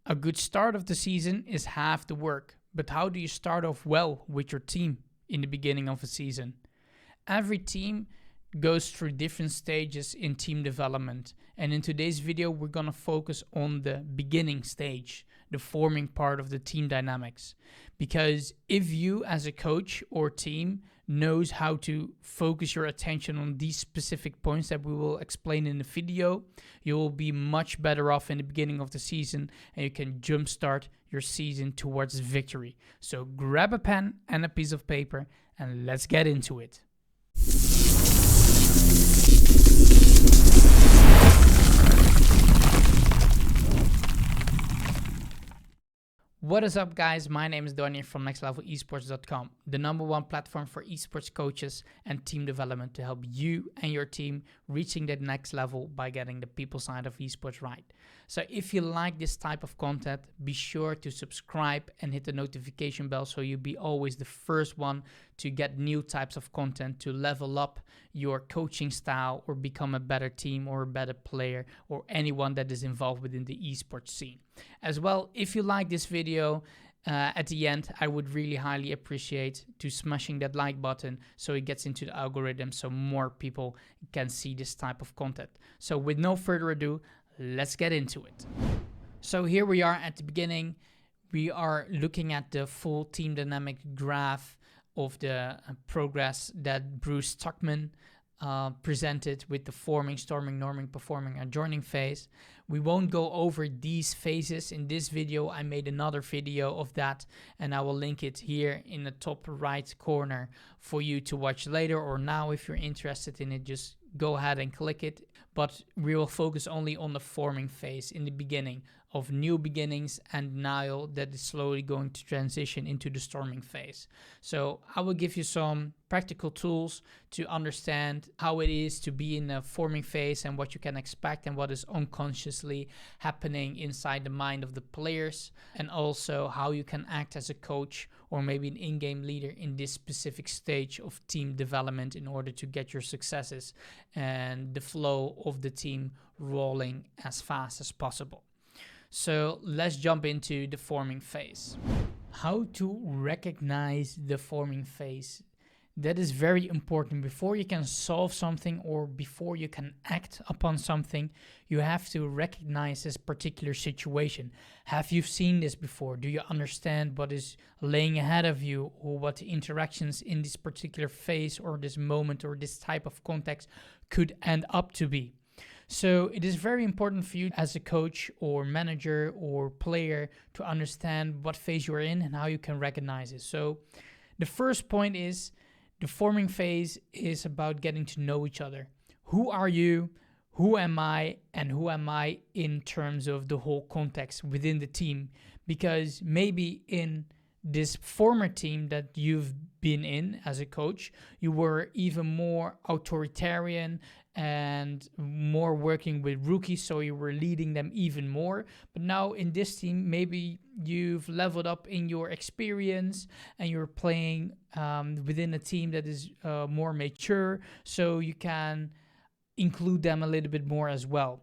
A good start of the season is half the work, but how do you start off well with your team in the beginning of a season? Every team goes through different stages in team development, and in today's video we're going to focus on the beginning stage, the forming part of the team dynamics. Because if you as a coach or team knows how to focus your attention on these specific points that we will explain in the video, you will be much better off in the beginning of the season and you can jumpstart your season towards victory. So grab a pen and a piece of paper and let's get into it. What is up, guys? My name is Donnie from nextlevelesports.com, the #1 platform for esports coaches and team development to help you and your team reaching that next level by getting the people side of esports right. So if you like this type of content, be sure to subscribe and hit the notification bell so you'll be always the first one to get new types of content to level up your coaching style or become a better team or a better player or anyone that is involved within the esports scene. As well, if you like this video, at the end, I would really highly appreciate to smashing that like button so it gets into the algorithm so more people can see this type of content. So with no further ado, let's get into it. So here we are at the beginning. We are looking at the full team dynamic graph of the progress that Bruce Tuckman presented with the forming, storming, norming, performing, and joining phase. We won't go over these phases in this video. I made another video of that and I will link it here in the top right corner for you to watch later or now. If you're interested in it, just go ahead and click it. But we will focus only on the forming phase in the beginning of new beginnings, and now that is slowly going to transition into the storming phase. So I will give you some practical tools to understand how it is to be in the forming phase and what you can expect and what is unconsciously happening inside the mind of the players, and also how you can act as a coach or maybe an in-game leader in this specific stage of team development in order to get your successes and the flow of the team rolling as fast as possible. So let's jump into the forming phase. How to recognize the forming phase. That is very important. Before you can solve something or before you can act upon something, you have to recognize this particular situation. Have you seen this before? Do you understand what is laying ahead of you or what the interactions in this particular phase or this moment or this type of context could end up to be? So it is very important for you as a coach or manager or player to understand what phase you are in and how you can recognize it. So the first point is the forming phase is about getting to know each other. Who are you? Who am I? And who am I in terms of the whole context within the team? Because maybe in this former team that you've been in as a coach, you were even more authoritarian and more working with rookies, so you were leading them even more. But now in this team, maybe you've leveled up in your experience and you're playing within a team that is more mature, so you can include them a little bit more as well.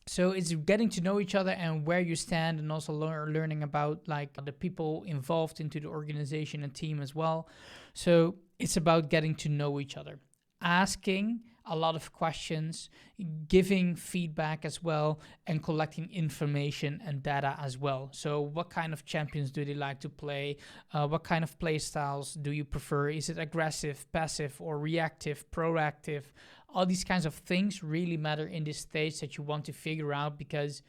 So it's getting to know each other and where you stand, and also learning about like the people involved into the organization and team as well. So it's about getting to know each other, asking a lot of questions, giving feedback as well, and collecting information and data as well. So what kind of champions do they like to play? What kind of play styles do you prefer? Is it aggressive, passive, or reactive, proactive? All these kinds of things really matter in this stage that you want to figure out, because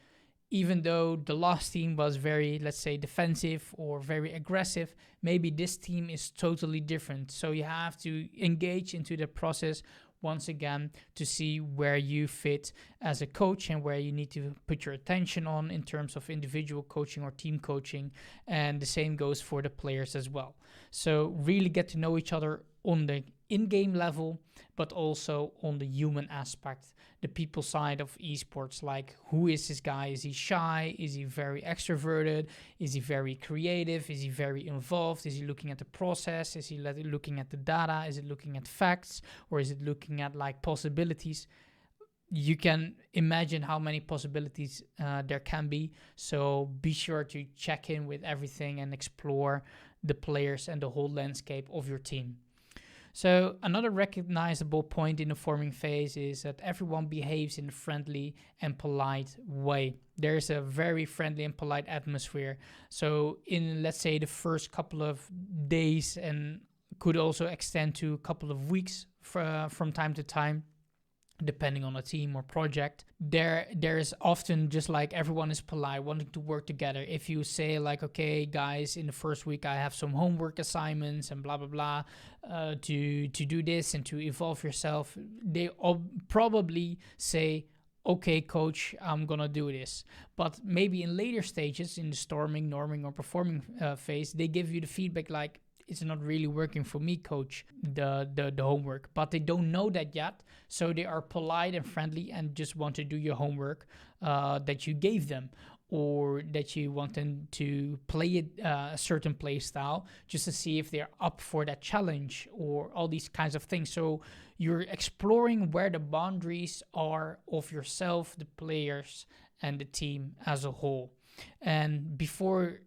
even though the last team was very, let's say, defensive or very aggressive, maybe this team is totally different. So you have to engage into the process once again to see where you fit as a coach and where you need to put your attention on in terms of individual coaching or team coaching. And the same goes for the players as well. So really get to know each other on the in-game level, but also on the human aspect, the people side of esports. Like, who is this guy? Is he shy? Is he very extroverted? Is he very creative? Is he very involved? Is he looking at the process? Is he looking at the data? Is it looking at facts? Or is it looking at like possibilities? you can imagine how many possibilities there can be. So be sure to check in with everything and explore the players and the whole landscape of your team. So another recognizable point in the forming phase is that everyone behaves in a friendly and polite way. There's a very friendly and polite atmosphere. So in, let's say, the first couple of days, and could also extend to a couple of weeks from time to time, depending on a team or project, there's often just like everyone is polite, wanting to work together. If you say like, okay guys, in the first week I have some homework assignments and blah blah blah, to do this and to evolve yourself, they all probably say, okay coach, I'm gonna do this. But maybe in later stages, in the storming, norming, or performing phase, they give you the feedback like, it's not really working for me coach, the homework. But they don't know that yet, so they are polite and friendly and just want to do your homework that you gave them, or that you want them to play it a certain play style, just to see if they're up for that challenge, or all these kinds of things. So you're exploring where the boundaries are of yourself, the players, and the team as a whole. And before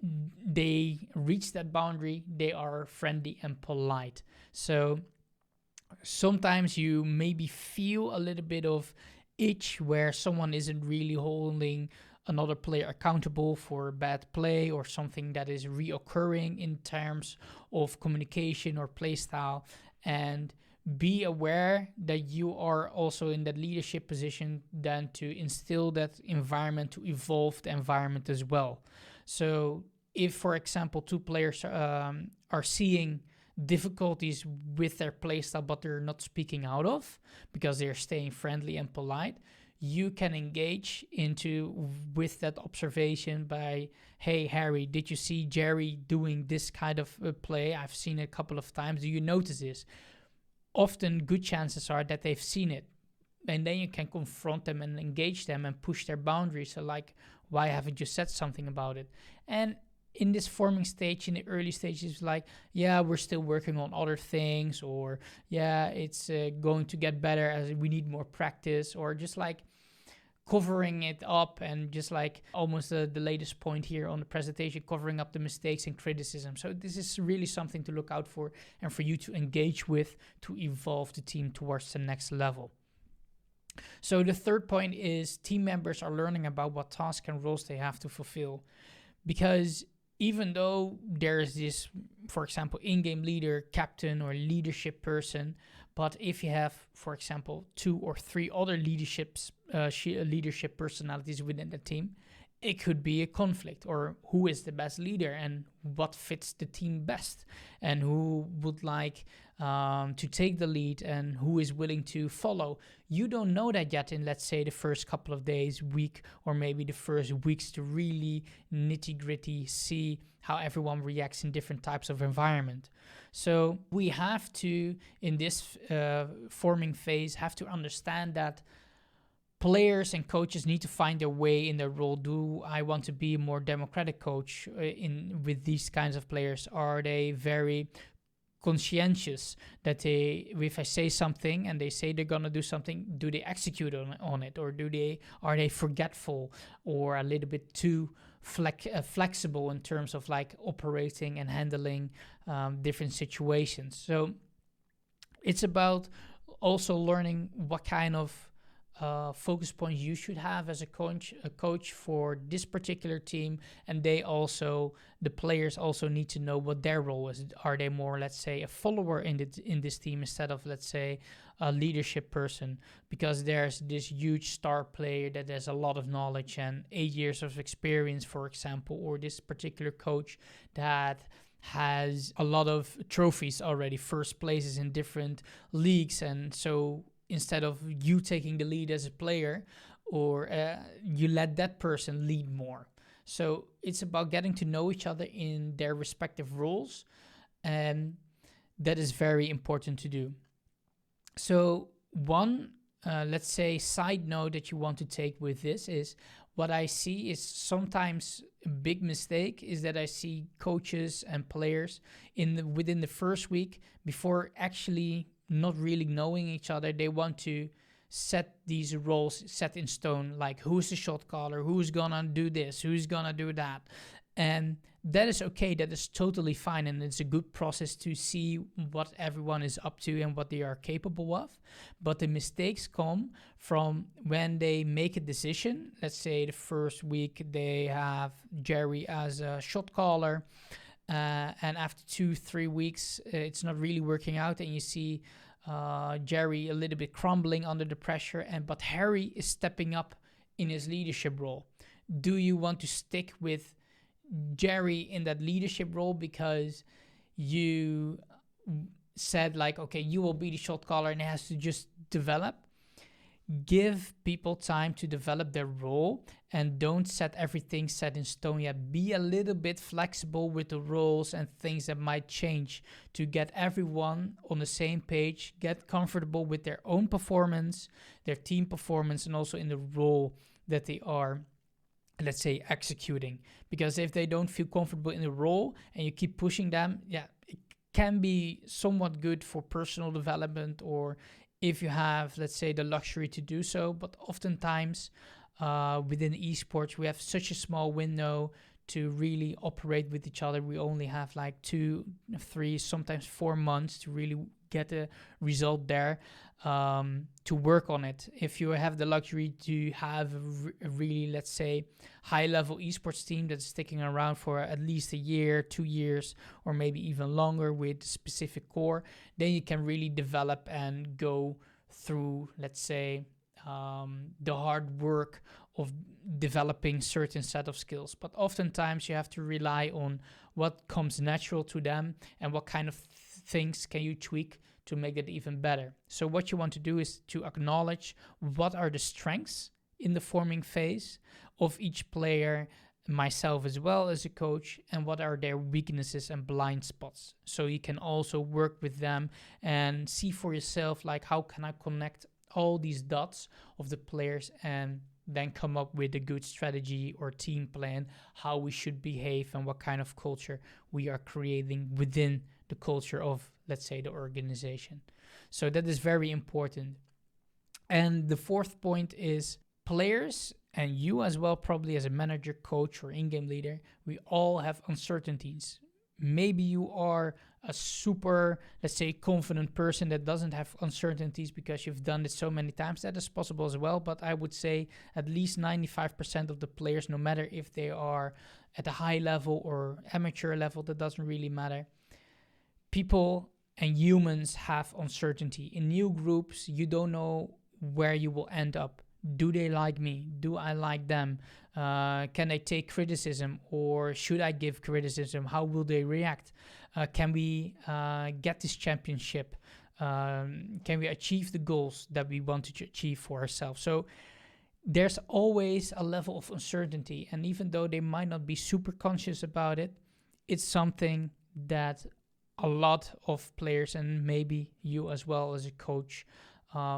they reach that boundary, they are friendly and polite. So sometimes you maybe feel a little bit of itch where someone isn't really holding another player accountable for bad play or something that is reoccurring in terms of communication or play style. And be aware that you are also in that leadership position, then to instill that environment, to evolve the environment as well. So if, for example, two players are seeing difficulties with their playstyle, but they're not speaking out of because they're staying friendly and polite, you can engage into with that observation by, hey Harry, did you see Jerry doing this kind of play? I've seen it a couple of times. Do you notice this? Often good chances are that they've seen it, and then you can confront them and engage them and push their boundaries. So like, why haven't you said something about it? And in this forming stage, in the early stages, like, yeah, we're still working on other things, or yeah, it's going to get better as we need more practice, or just like covering it up, and just like almost the latest point here on the presentation, covering up the mistakes and criticism. So this is really something to look out for and for you to engage with, to evolve the team towards the next level. So the third point is team members are learning about what tasks and roles they have to fulfill. Because even though there's this, for example, in-game leader, captain, or leadership person, but if you have, for example, 2 or 3 other leadership personalities within the team, it could be a conflict, or who is the best leader and what fits the team best, and who would like to take the lead and who is willing to follow. You don't know that yet in, let's say, the first couple of days, week, or maybe the first weeks, to really nitty gritty see how everyone reacts in different types of environment. So we have to, in this forming phase, have to understand that players and coaches need to find their way in their role. Do I want to be a more democratic coach with these kinds of players? Are they very conscientious that they, if I say something and they say they're gonna do something, do they execute on it, or are they forgetful, or a little bit too flexible in terms of like operating and handling different situations? So it's about also learning what kind of focus points you should have as a coach for this particular team. And the players also need to know what their role is. Are they more, let's say, a follower in this team instead of, let's say, a leadership person? Because there's this huge star player that has a lot of knowledge and 8 years of experience, for example, or this particular coach that has a lot of trophies already, first places in different leagues. And so instead of you taking the lead as a player, or you let that person lead more. So it's about getting to know each other in their respective roles, and that is very important to do. So one, let's say, side note that you want to take with this is, what I see is sometimes a big mistake is that I see coaches and players within the first week, before actually not really knowing each other, they want to set these roles set in stone, like who's the shot caller, who's gonna do this, who's gonna do that. And that is okay, that is totally fine, and it's a good process to see what everyone is up to and what they are capable of. But the mistakes come from when they make a decision. Let's say the first week they have Jerry as a shot caller, and after 2-3 weeks it's not really working out, and you see Jerry a little bit crumbling under the pressure, but Harry is stepping up in his leadership role. Do you want to stick with Jerry in that leadership role because you said like, okay, you will be the shot caller and it has to just develop? Give people time to develop their role, and don't set everything set in stone yet. Be a little bit flexible with the roles and things that might change to get everyone on the same page, get comfortable with their own performance, their team performance, and also in the role that they are, let's say, executing. Because if they don't feel comfortable in the role and you keep pushing them, it can be somewhat good for personal development, or if you have, let's say, the luxury to do so. But oftentimes within esports, we have such a small window to really operate with each other. We only have like 2, 3, sometimes 4 months to really get a result there, to work on it. If you have the luxury to have a really, let's say, high level esports team that's sticking around for at least a year, 2 years, or maybe even longer with specific core, then you can really develop and go through, let's say, the hard work of developing certain set of skills. But oftentimes you have to rely on what comes natural to them and what kind of things can you tweak to make it even better. So what you want to do is to acknowledge what are the strengths in the forming phase of each player, myself as well as a coach, and what are their weaknesses and blind spots. So you can also work with them and see for yourself, like, how can I connect all these dots of the players, and then come up with a good strategy or team plan, how we should behave and what kind of culture we are creating within the culture of, let's say, the organization. So that is very important. And the fourth point is players, and you as well, probably as a manager, coach, or in-game leader, we all have uncertainties. Maybe you are a super, let's say, confident person that doesn't have uncertainties because you've done it so many times. That is possible as well, but I would say at least 95% of the players, no matter if they are at a high level or amateur level, that doesn't really matter. People and humans have uncertainty. In new groups, you don't know where you will end up. Do they like me? Do I like them? Can they take criticism, or should I give criticism? How will they react? Can we get this championship? Can we achieve the goals that we want to achieve for ourselves? So there's always a level of uncertainty, and even though they might not be super conscious about it, it's something that a lot of players, and maybe you as well as a coach,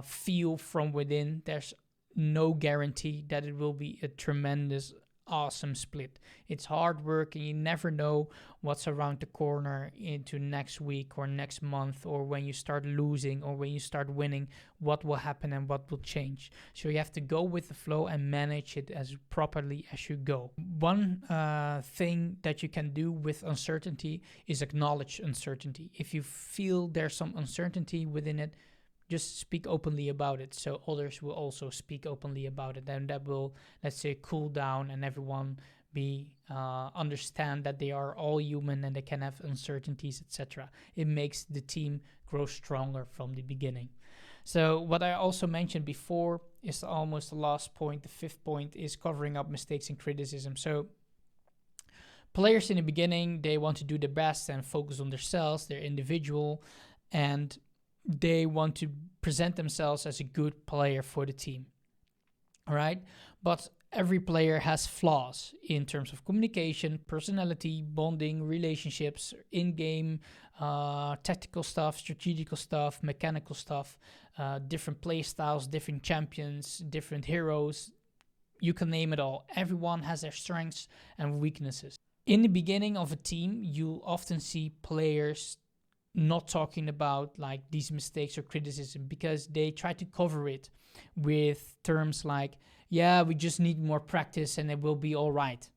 feel from within. There's no guarantee that it will be a tremendous, awesome split. It's hard work, and you never know what's around the corner into next week or next month, or when you start losing or when you start winning, what will happen and what will change. So you have to go with the flow and manage it as properly as you go. One thing that you can do with uncertainty is acknowledge uncertainty. If you feel there's some uncertainty within it, just speak openly about it, so others will also speak openly about it, and that will, let's say, cool down, and everyone be understand that they are all human and they can have uncertainties, etc. It makes the team grow stronger from the beginning. So what I also mentioned before is almost the last point. The fifth point is covering up mistakes and criticism. So players in the beginning, they want to do their best and focus on themselves, their individual, and they want to present themselves as a good player for the team. All right. But every player has flaws in terms of communication, personality, bonding, relationships, in-game, tactical stuff, strategical stuff, mechanical stuff, different play styles, different champions, different heroes. You can name it all. Everyone has their strengths and weaknesses. In the beginning of a team, you'll often see players not talking about like these mistakes or criticism, because they try to cover it with terms like, yeah, we just need more practice and it will be all right.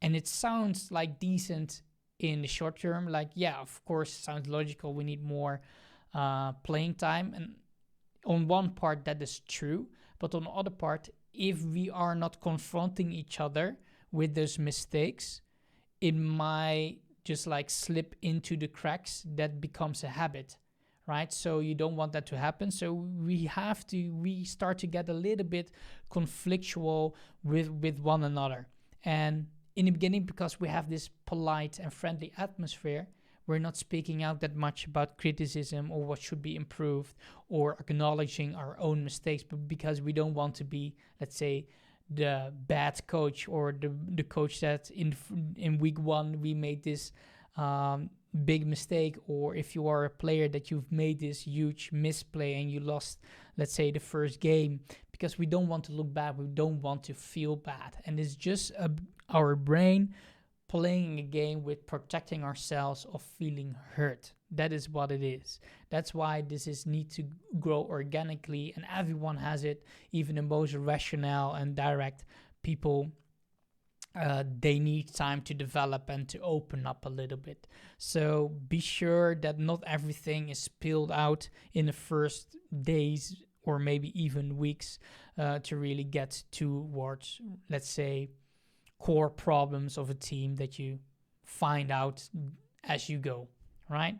And it sounds like decent in the short term, like, yeah, of course, sounds logical, we need more playing time. And on one part that is true, but on the other part, if we are not confronting each other with those mistakes, it might just like slip into the cracks. That becomes a habit, right? So you don't want that to happen. So we start to get a little bit conflictual with one another. And in the beginning, because we have this polite and friendly atmosphere, we're not speaking out that much about criticism or what should be improved or acknowledging our own mistakes, but because we don't want to be, let's say, the bad coach, or the coach that in week one we made this big mistake, or if you are a player that you've made this huge misplay and you lost, let's say, the first game, because we don't want to look bad, we don't want to feel bad. And it's just our brain playing a game with protecting ourselves of feeling hurt. That is what it is. That's why this is need to grow organically, and everyone has it. Even the most rational and direct people, they need time to develop and to open up a little bit. So be sure that not everything is spilled out in the first days or maybe even weeks, to really get towards, let's say, core problems of a team that you find out as you go, right?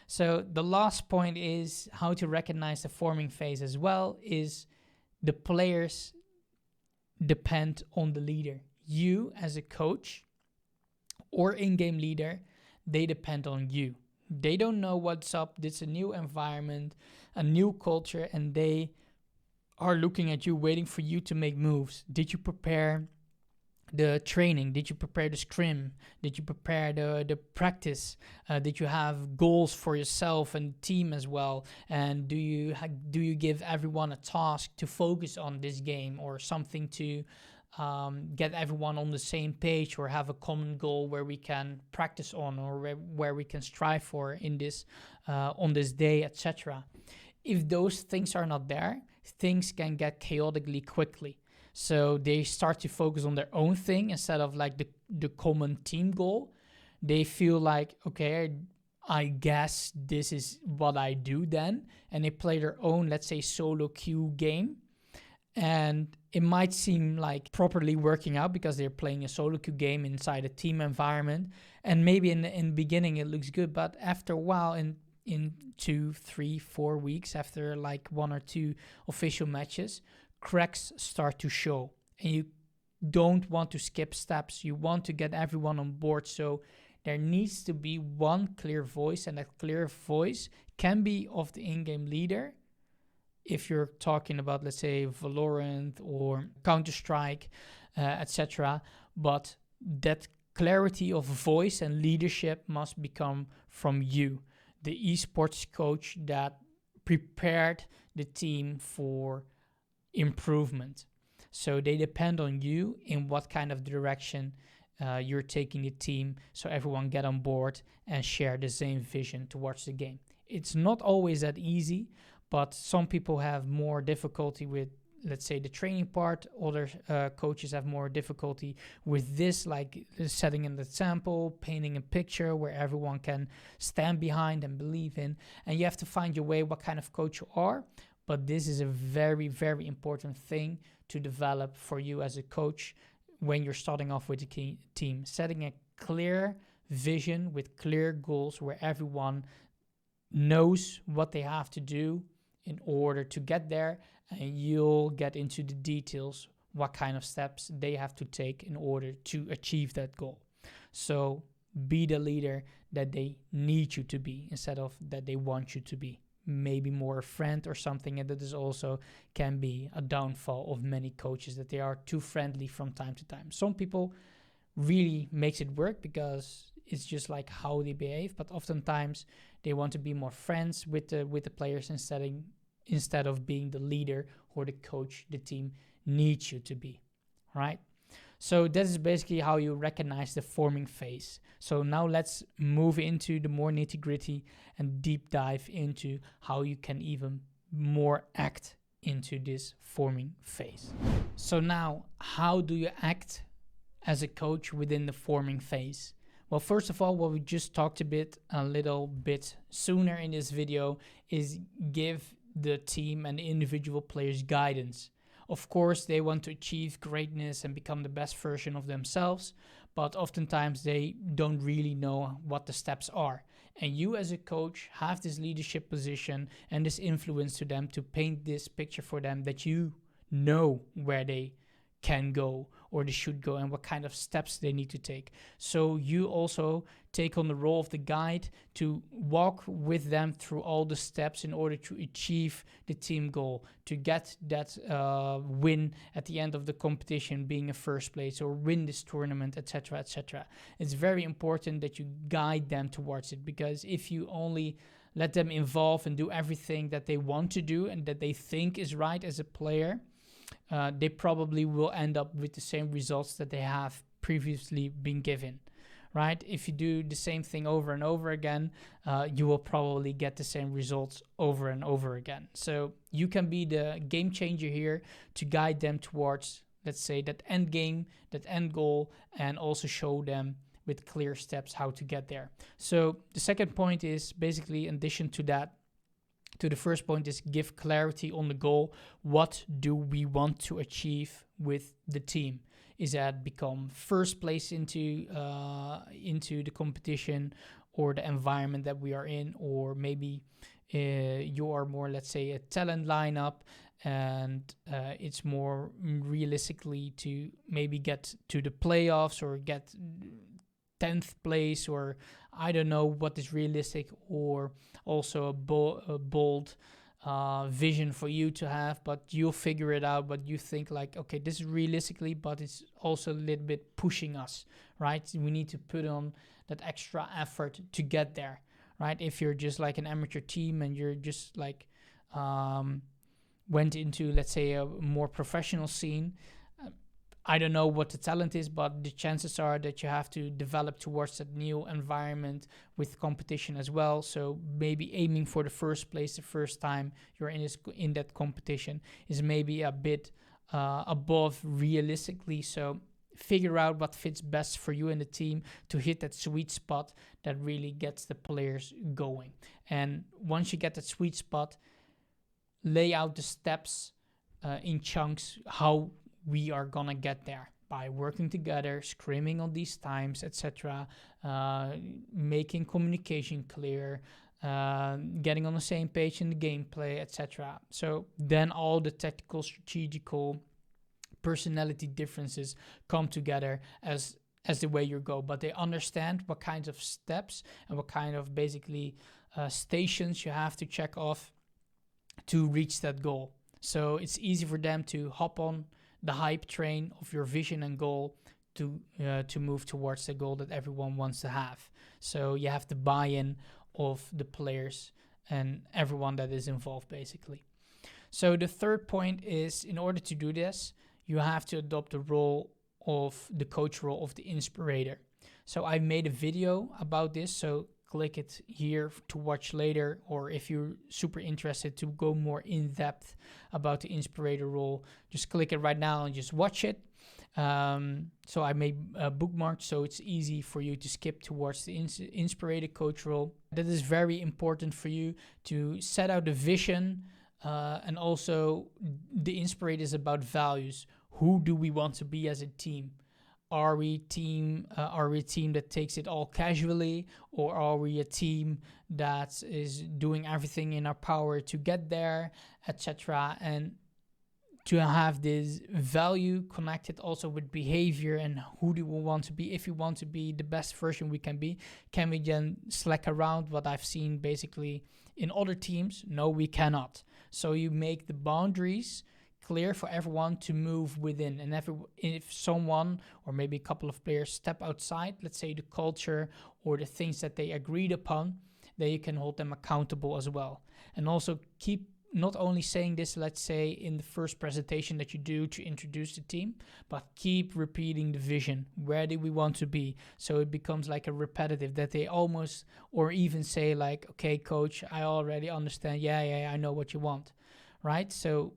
So the last point is how to recognize the forming phase as well, is the players depend on the leader. You as a coach or in-game leader, they depend on you. They don't know what's up. It's a new environment, a new culture, and they are looking at you, waiting for you to make moves. Did you prepare the training? Did you prepare the scrim? Did you prepare the practice? Did you have goals for yourself and team as well? And do you give everyone a task to focus on this game, or something to get everyone on the same page, or have a common goal where we can practice on, or where we can strive for in this on this day, etc. If those things are not there, things can get chaotically quickly. So they start to focus on their own thing instead of like the common team goal. They feel like, okay, I guess this is what I do then. And they play their own, let's say, solo queue game. And it might seem like properly working out because they're playing a solo queue game inside a team environment. And maybe in the beginning it looks good, but after a while, in 2, 3, 4 weeks, after like 1 or 2 official matches, cracks start to show, and you don't want to skip steps. You want to get everyone on board. So there needs to be one clear voice, and that clear voice can be of the in-game leader. If you're talking about, let's say, Valorant or Counter-Strike, etc. But that clarity of voice and leadership must become from you, the esports coach that prepared the team for improvement. So they depend on you in what kind of direction you're taking the team, so everyone get on board and share the same vision towards the game. It's not always that easy, but some people have more difficulty with, let's say, the training part. Other coaches have more difficulty with this, like setting an example, painting a picture where everyone can stand behind and believe in. And you have to find your way, what kind of coach you are. But this is a very, very important thing to develop for you as a coach when you're starting off with a team. Setting a clear vision with clear goals where everyone knows what they have to do in order to get there, and you'll get into the details, what kind of steps they have to take in order to achieve that goal. So be the leader that they need you to be instead of that they want you to be. Maybe more a friend or something, and that is also can be a downfall of many coaches, that they are too friendly from time to time. Some people really makes it work because it's just like how they behave, but oftentimes they want to be more friends with the players instead of being the leader or the coach the team needs you to be, right? So this is basically how you recognize the forming phase. So now let's move into the more nitty gritty and deep dive into how you can even more act into this forming phase. So now, how do you act as a coach within the forming phase? Well, first of all, what we just talked a little bit sooner in this video is give the team and the individual players guidance. Of course, they want to achieve greatness and become the best version of themselves, but oftentimes they don't really know what the steps are. And you as a coach have this leadership position and this influence to them to paint this picture for them that you know where they can go or they should go and what kind of steps they need to take. So you also take on the role of the guide to walk with them through all the steps in order to achieve the team goal, to get that win at the end of the competition, being a first place, or win this tournament, etc., etc. It's very important that you guide them towards it, because if you only let them involve and do everything that they want to do and that they think is right as a player, they probably will end up with the same results that they have previously been given, right? If you do the same thing over and over again, you will probably get the same results over and over again. So you can be the game changer here to guide them towards, let's say, that end game, that end goal, and also show them with clear steps how to get there. So the second point is basically, in addition to that, to the first point, is give clarity on the goal. What do we want to achieve with the team? Is that become first place into the competition or the environment that we are in, or maybe you are more, let's say, a talent lineup, and it's more realistically to maybe get to the playoffs or get 10th place, or I don't know what is realistic, or also a bold vision for you to have, but you'll figure it out. But you think like, okay, this is realistically, but it's also a little bit pushing us, right? We need to put on that extra effort to get there, right? If you're just like an amateur team and you're just like went into, let's say, a more professional scene, I don't know what the talent is, but the chances are that you have to develop towards that new environment with competition as well. So maybe aiming for the first place the first time you're in that competition is maybe a bit above realistically. So figure out what fits best for you and the team to hit that sweet spot that really gets the players going. And once you get that sweet spot, lay out the steps in chunks, how we are gonna get there by working together, screaming on these times, etc., making communication clear, getting on the same page in the gameplay, etc. So then all the tactical, strategical, personality differences come together as the way you go, but they understand what kinds of steps and what kind of basically stations you have to check off to reach that goal. So it's easy for them to hop on the hype train of your vision and goal to move towards the goal that everyone wants to have. So you have the buy-in of the players and everyone that is involved, basically. So the third point is, in order to do this, you have to adopt the role of the coach role of the inspirator. So I made a video about this, so click it here to watch later, or if you're super interested to go more in depth about the inspirator role, just click it right now and just watch it. So I made a bookmark so it's easy for you to skip towards the inspirator coach role. That is very important for you to set out the vision, and also the inspirator is about values. Who do we want to be as a team? Are we a team that takes it all casually, or are we a team that is doing everything in our power to get there, etc.? And to have this value connected also with behavior and who do we want to be. If we want to be the best version we can be, can we then slack around? What I've seen basically in other teams, no, we cannot. So you make the boundaries clear for everyone to move within, and if someone or maybe a couple of players step outside, let's say, the culture or the things that they agreed upon, then you can hold them accountable as well. And also keep not only saying this, let's say, in the first presentation that you do to introduce the team, but keep repeating the vision. Where do we want to be? So it becomes like a repetitive, that they almost, or even say like, okay, coach, I already understand. Yeah, I know what you want, right? So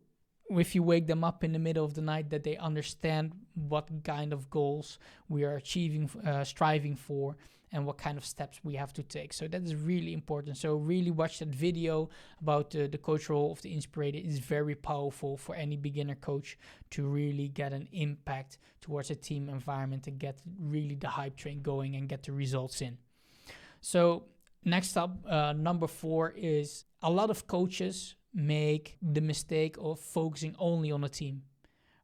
if you wake them up in the middle of the night, that they understand what kind of goals we are achieving, striving for, and what kind of steps we have to take. So that is really important. So really watch that video about the coach role of the inspirator. It's very powerful for any beginner coach to really get an impact towards a team environment and get really the hype train going and get the results in. So next up, number 4 is a lot of coaches make the mistake of focusing only on a team,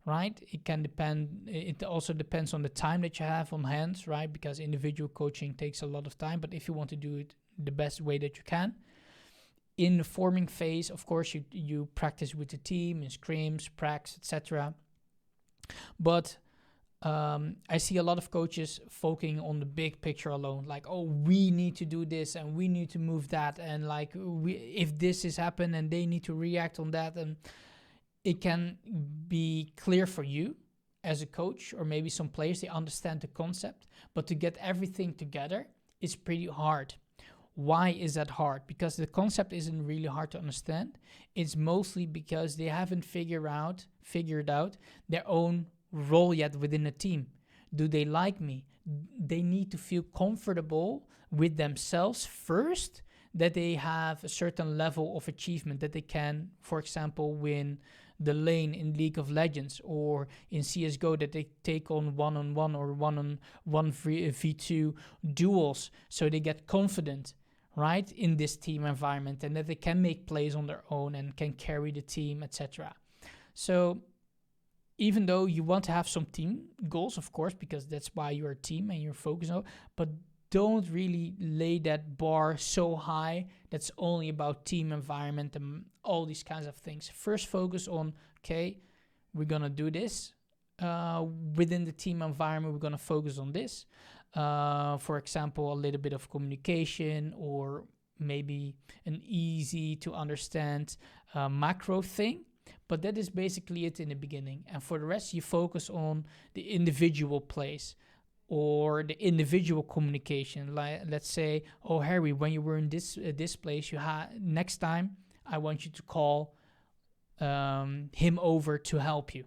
right? It also depends on the time that you have on hands, right? Because individual coaching takes a lot of time, but if you want to do it the best way that you can, in the forming phase, of course, you practice with the team in scrims, pracs, etc. But I see a lot of coaches focusing on the big picture alone, like, oh, we need to do this and we need to move that, and like, if this has happened and they need to react on that. And it can be clear for you as a coach, or maybe some players, they understand the concept, but to get everything together is pretty hard. Why is that hard? Because the concept isn't really hard to understand. It's mostly because they haven't figured out their own role yet within a team. Do they like me? They need to feel comfortable with themselves first, that they have a certain level of achievement, that they can, for example, win the lane in League of Legends, or in CSGO, that they take on one-on-one or one-on-one v2 duels, so they get confident, right, in this team environment, and that they can make plays on their own and can carry the team, etc. So even though you want to have some team goals, of course, because that's why you're a team and you're focused on, but don't really lay that bar so high that's only about team environment and all these kinds of things. First, focus on, okay, we're going to do this. Within the team environment, we're going to focus on this. For example, a little bit of communication, or maybe an easy to understand macro thing. But that is basically it in the beginning. And for the rest, you focus on the individual plays or the individual communication. Like, let's say, oh, Harry, when you were in this place, next time I want you to call him over to help you,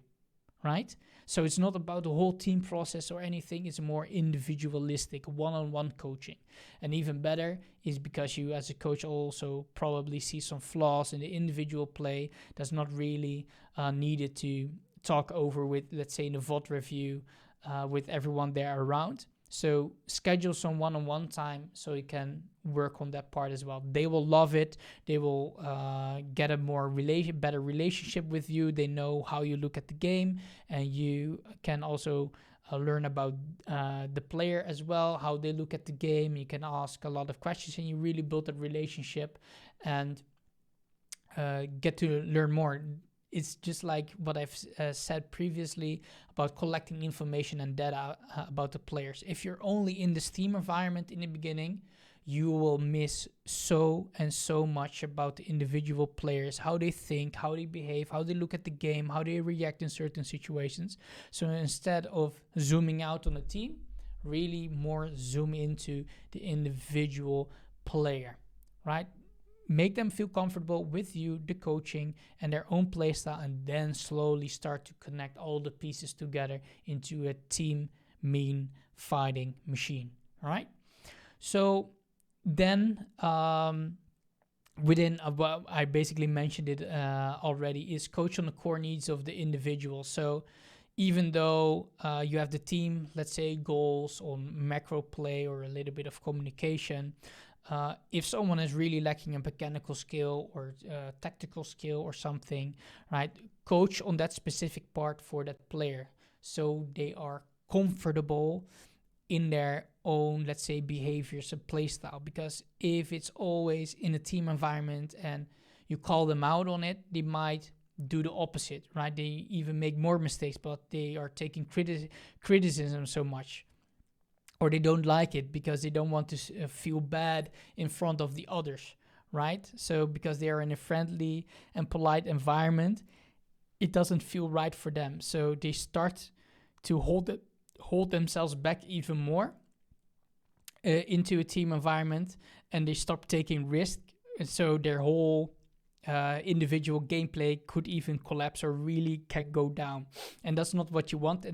right? So it's not about the whole team process or anything. It's more individualistic, one-on-one coaching. And even better is because you as a coach also probably see some flaws in the individual play that's not really needed to talk over with, let's say, in the VOD review with everyone there around. So schedule some one-on-one time so you can work on that part as well. They will love it. They will get a better relationship with you. They know how you look at the game, and you can also learn about the player as well, how they look at the game. You can ask a lot of questions, and you really build a relationship and get to learn more. It's just like what I've said previously about collecting information and data about the players. If you're only in the Steam environment in the beginning, you will miss so much about the individual players, how they think, how they behave, how they look at the game, how they react in certain situations. So instead of zooming out on a team, really more zoom into the individual player, right? Make them feel comfortable with you, the coaching, and their own playstyle, and then slowly start to connect all the pieces together into a team mean fighting machine. All right. So then within, I basically mentioned it already, is coach on the core needs of the individual. So even though you have the team, let's say, goals on macro play or a little bit of communication, if someone is really lacking a mechanical skill or tactical skill or something, right, coach on that specific part for that player so they are comfortable in their own, let's say, behaviors and play style. Because if it's always in a team environment and you call them out on it, they might do the opposite, right? They even make more mistakes, but they are taking criticism so much, or they don't like it because they don't want to feel bad in front of the others, right? So because they are in a friendly and polite environment, it doesn't feel right for them. So they start to hold themselves back even more into a team environment, and they stop taking risk. And so their whole individual gameplay could even collapse or really can go down. And that's not what you want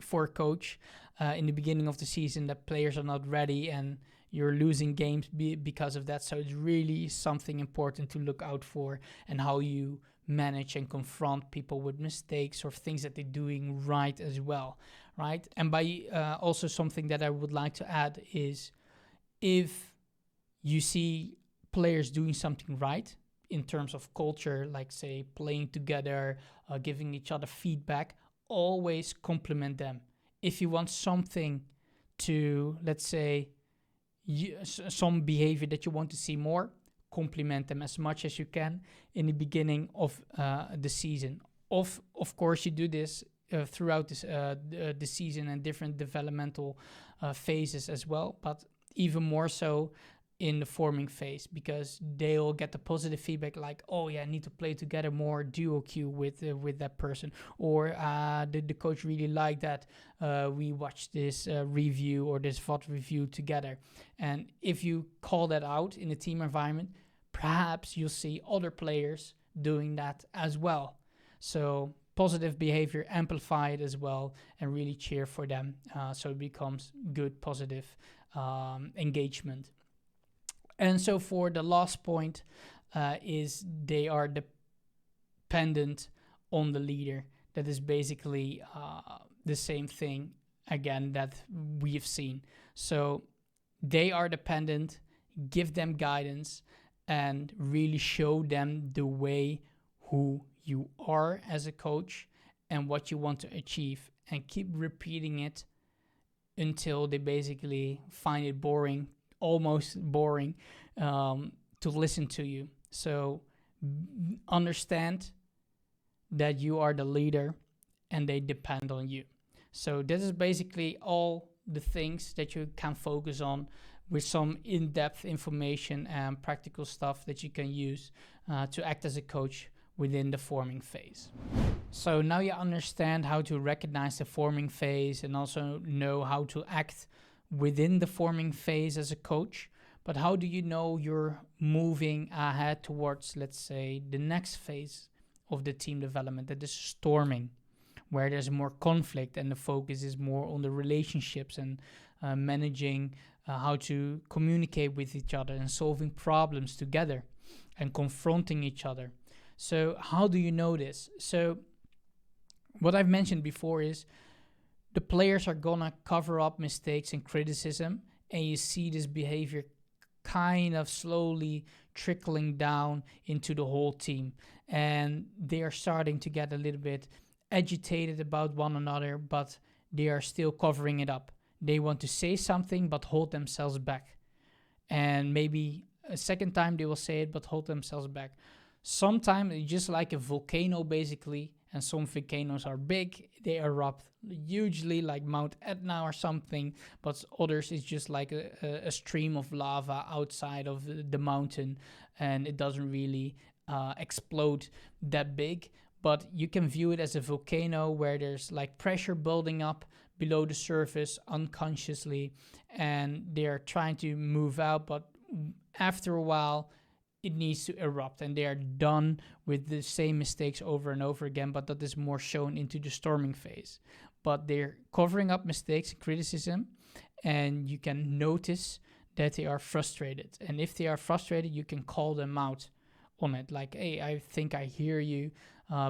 for a coach in the beginning of the season, that players are not ready and you're losing games because of that. So it's really something important to look out for, and how you manage and confront people with mistakes or things that they're doing right as well, right? And by also something that I would like to add is, if you see players doing something right in terms of culture, like say playing together, giving each other feedback, always compliment them. If you want something to, let's say, some behavior that you want to see more, compliment them as much as you can in the beginning of the season. Of course, you do this throughout the season and different developmental phases as well, but even more so in the forming phase, because they'll get the positive feedback like, oh yeah, I need to play together more duo queue with that person, or the coach really liked that we watched this review or this VOD review together. And if you call that out in a team environment, perhaps you'll see other players doing that as well. So positive behavior, amplify it as well, and really cheer for them, so it becomes good, positive engagement. And so for the last point is they are dependent on the leader. That is basically the same thing again that we've seen. So they are dependent, give them guidance, and really show them the way who you are as a coach and what you want to achieve, and keep repeating it until they basically find it boring, almost boring, to listen to you. So understand that you are the leader and they depend on you. So this is basically all the things that you can focus on, with some in-depth information and practical stuff that you can use to act as a coach within the forming phase. So now you understand how to recognize the forming phase and also know how to act within the forming phase as a coach. But how do you know you're moving ahead towards, let's say, the next phase of the team development, that is storming, where there's more conflict and the focus is more on the relationships and managing how to communicate with each other and solving problems together and confronting each other. So how do you know this? So what I've mentioned before is the players are gonna cover up mistakes and criticism, and you see this behavior kind of slowly trickling down into the whole team, and they are starting to get a little bit agitated about one another, but they are still covering it up. They want to say something but hold themselves back, and maybe a second time they will say it but hold themselves back. Sometimes it's just like a volcano basically, and some volcanoes are big, they erupt hugely like Mount Etna or something, but others is just like a stream of lava outside of the mountain, and it doesn't really explode that big. But you can view it as a volcano where there's like pressure building up below the surface unconsciously, and they're trying to move out, but after a while it needs to erupt, and they are done with the same mistakes over and over again. But that is more shown into the storming phase. But they're covering up mistakes and criticism, and you can notice that they are frustrated. And if they are frustrated, you can call them out on it, like, hey, I think I hear you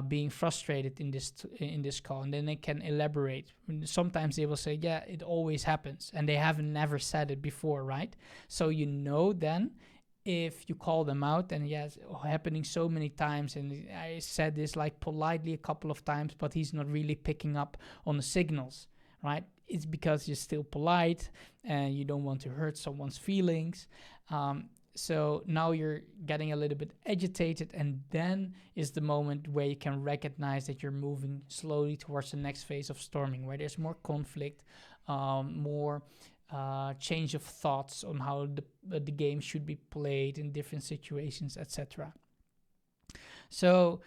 being frustrated in this call, and then they can elaborate. Sometimes they will say, yeah, it always happens, and they haven't never said it before, right? So you know then, if you call them out, and yes, happening so many times, and I said this like politely a couple of times, but he's not really picking up on the signals, right? It's because you're still polite and you don't want to hurt someone's feelings. So now you're getting a little bit agitated, and then is the moment where you can recognize that you're moving slowly towards the next phase of storming, where there's more conflict, more change of thoughts on how the game should be played in different situations, etc. So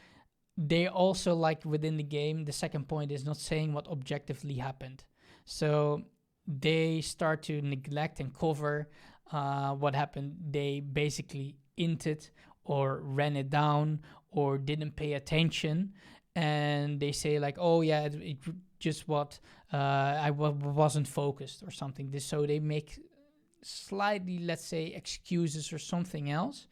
they also, like within the game, the second point is not saying what objectively happened. So they start to neglect and cover what happened. They basically inted or ran it down or didn't pay attention, and they say like, oh yeah, it just what wasn't focused or something. So they make slightly, let's say, excuses or something else,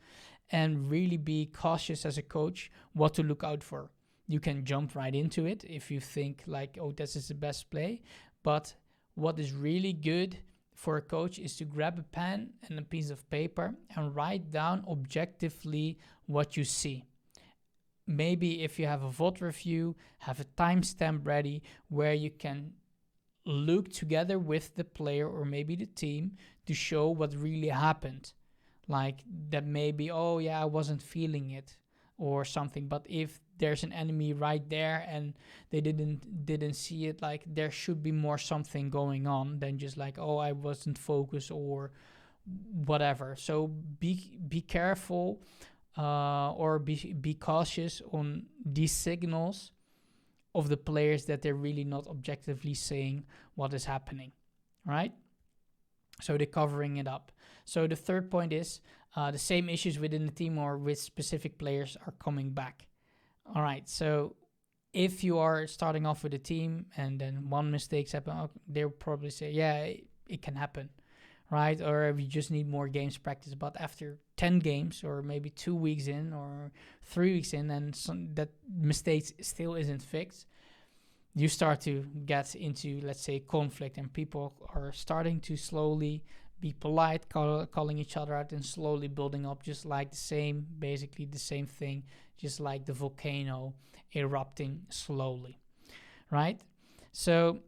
and really be cautious as a coach what to look out for. You can jump right into it if you think like, oh, this is the best play. But what is really good for a coach is to grab a pen and a piece of paper and write down objectively what you see. Maybe if you have a VOD review, have a timestamp ready where you can look together with the player or maybe the team to show what really happened. Like that maybe, oh yeah, I wasn't feeling it or something. But if there's an enemy right there and they didn't see it, like there should be more something going on than just like, oh, I wasn't focused or whatever. So be careful or be cautious on these signals of the players that they're really not objectively saying what is happening, right? So they're covering it up. So the third point is the same issues within the team or with specific players are coming back. All right, so if you are starting off with a team and then one mistake happens, they'll probably say, yeah, it can happen, right? Or we just need more games practice. But after 10 games or maybe 2 weeks in or 3 weeks in and that mistake still isn't fixed, you start to get into, let's say, conflict, and people are starting to slowly be polite, calling each other out, and slowly building up, just like basically the same thing, just like the volcano erupting slowly, right? So,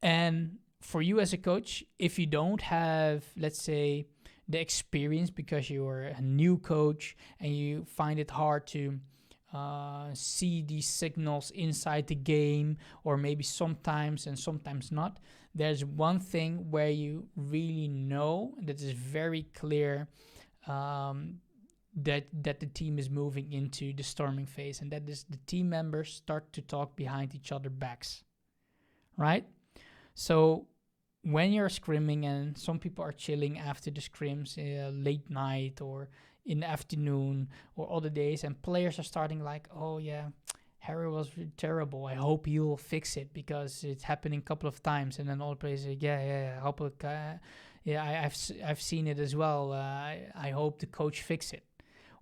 and for you as a coach, if you don't have, let's say, the experience because you're a new coach and you find it hard to see these signals inside the game, or maybe sometimes and sometimes not, there's one thing where you really know that is very clear that the team is moving into the storming phase, and that is the team members start to talk behind each other's backs, right? So when you're scrimming and some people are chilling after the scrims late night or in the afternoon or other days, and players are starting like, oh yeah, Harry was terrible, I hope he'll fix it because it's happening a couple of times. And then all the players say, yeah, I hope I've seen it as well, I hope the coach fix it.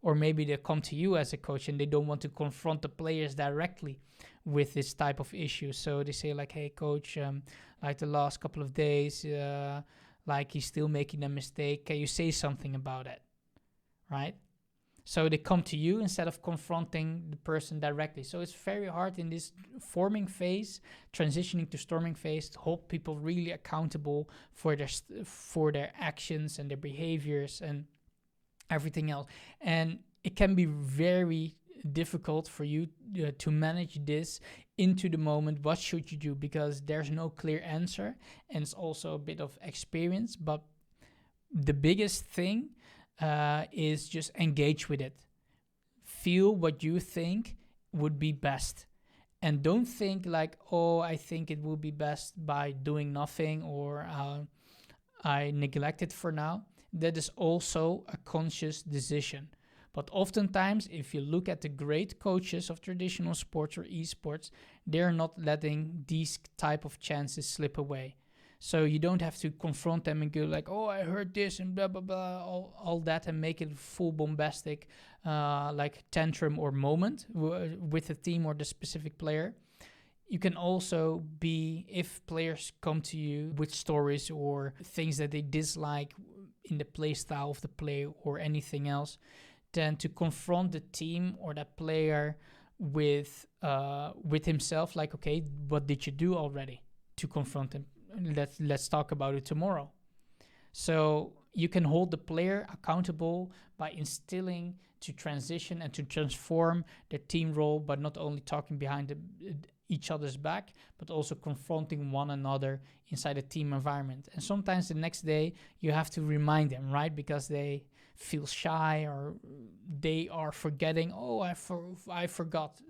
Or maybe they come to you as a coach and they don't want to confront the players directly with this type of issue, so they say like, hey coach, like the last couple of days, like he's still making a mistake, can you say something about it, right? So they come to you instead of confronting the person directly. So it's very hard in this forming phase, transitioning to storming phase, to hold people really accountable for their actions and their behaviors and everything else. And it can be very difficult for you to manage this into the moment. What should you do? Because there's no clear answer, and it's also a bit of experience. But the biggest thing is just engage with it. Feel what you think would be best, and don't think like, oh, I think it will be best by doing nothing, or I neglect it for now. That is also a conscious decision. But oftentimes, if you look at the great coaches of traditional sports or esports, they're not letting these type of chances slip away. So you don't have to confront them and go like, oh, I heard this and blah, blah, blah, all that, and make it full bombastic like tantrum or moment with the team or the specific player. You can also be, if players come to you with stories or things that they dislike in the play style of the player or anything else, then to confront the team or that player with himself, like, okay, what did you do already to confront him? Let's talk about it tomorrow. So you can hold the player accountable by instilling to transition and to transform the team role, but not only talking behind each other's back, but also confronting one another inside a team environment. And sometimes the next day you have to remind them, right? Because they feel shy or they are forgetting, oh, I forgot.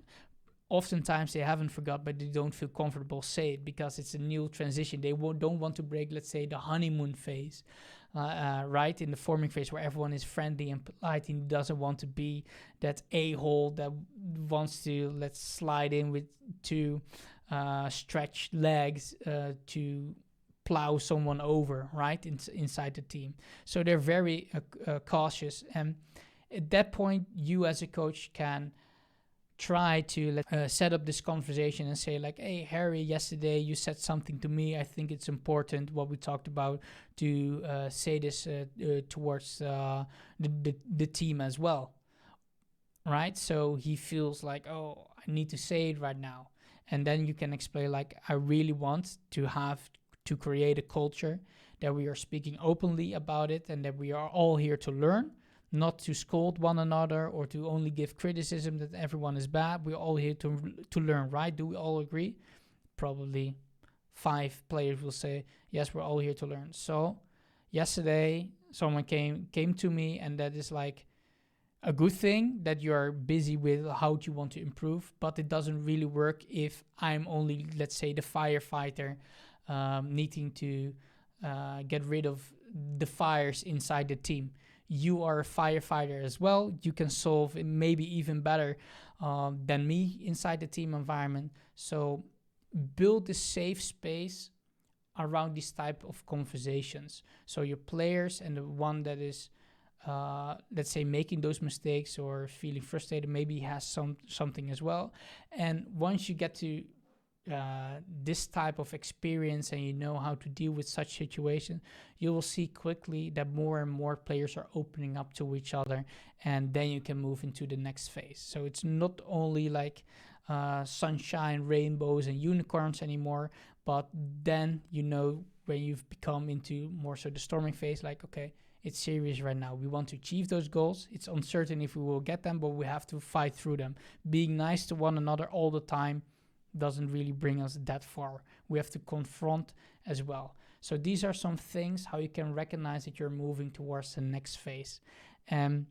Oftentimes they haven't forgot, but they don't feel comfortable say it because it's a new transition. They don't want to break, let's say, the honeymoon phase, right? In the forming phase where everyone is friendly and polite and doesn't want to be that a-hole that wants to, let's slide in with two stretched legs to plow someone over, right? Inside the team. So they're very cautious. And at that point, you as a coach can try to set up this conversation and say like, hey, Harry, yesterday you said something to me. I think it's important what we talked about to say this towards the team as well, right? So he feels like, oh, I need to say it right now. And then you can explain like, I really want to create a culture that we are speaking openly about it and that we are all here to learn, not to scold one another or to only give criticism that everyone is bad. We're all here to learn, right? Do we all agree? Probably 5 players will say, yes, we're all here to learn. So yesterday, someone came to me, and that is like a good thing that you're busy with how you want to improve, but it doesn't really work if I'm only, let's say, the firefighter needing to get rid of the fires inside the team. You are a firefighter as well. You can solve it maybe even better than me inside the team environment. So build a safe space around these type of conversations. So your players and the one that is, let's say, making those mistakes or feeling frustrated, maybe has something as well. And once you get to this type of experience and you know how to deal with such situation, you will see quickly that more and more players are opening up to each other, and then you can move into the next phase. So it's not only like sunshine, rainbows and unicorns anymore, but then when you've become into more so the storming phase, like, okay, it's serious right now. We want to achieve those goals. It's uncertain if we will get them, but we have to fight through them. Being nice to one another all the time doesn't really bring us that far. We have to confront as well. So these are some things how you can recognize that you're moving towards the next phase. And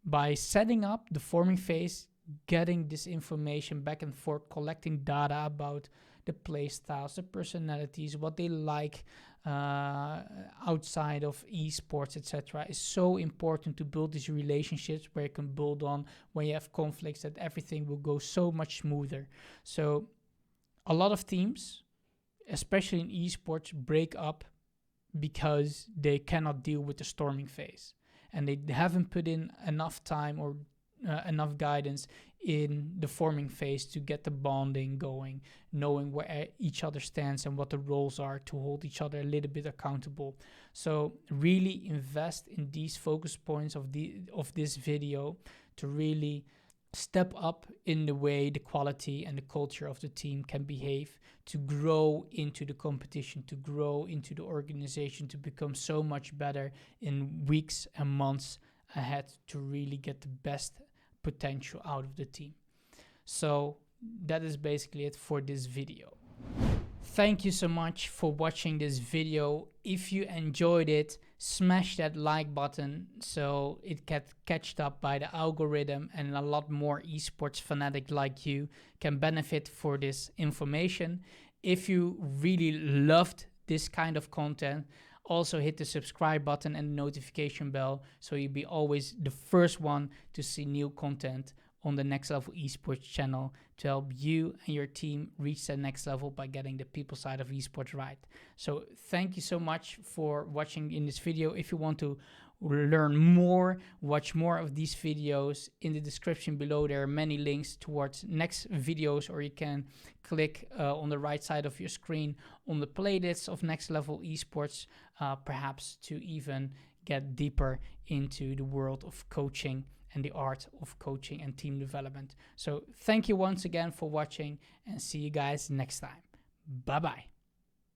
by setting up the forming phase, getting this information back and forth, collecting data about the play styles, the personalities, what they like outside of esports, etc., is so important to build these relationships where you can build on when you have conflicts, that everything will go so much smoother. So a lot of teams, especially in esports, break up because they cannot deal with the storming phase and they haven't put in enough time or enough guidance in the forming phase to get the bonding going, knowing where each other stands and what the roles are to hold each other a little bit accountable. So really invest in these focus points of this video to really step up in the way the quality and the culture of the team can behave, to grow into the competition, to grow into the organization, to become so much better in weeks and months ahead, to really get the best potential out of the team. So that is basically it for this video. Thank you so much for watching this video. If you enjoyed it, smash that like button so it gets catched up by the algorithm and a lot more esports fanatic like you can benefit for this information. If you really loved this kind of content, also hit the subscribe button and the notification bell so you'll be always the first one to see new content on the Next Level Esports channel to help you and your team reach that next level by getting the people side of esports right. So thank you so much for watching in this video. If you want to learn more, watch more of these videos, in the description below there are many links towards next videos, or you can click on the right side of your screen on the playlists of Next Level Esports, perhaps to even get deeper into the world of coaching and the art of coaching and team development. So thank you once again for watching, and see you guys next time. Bye bye.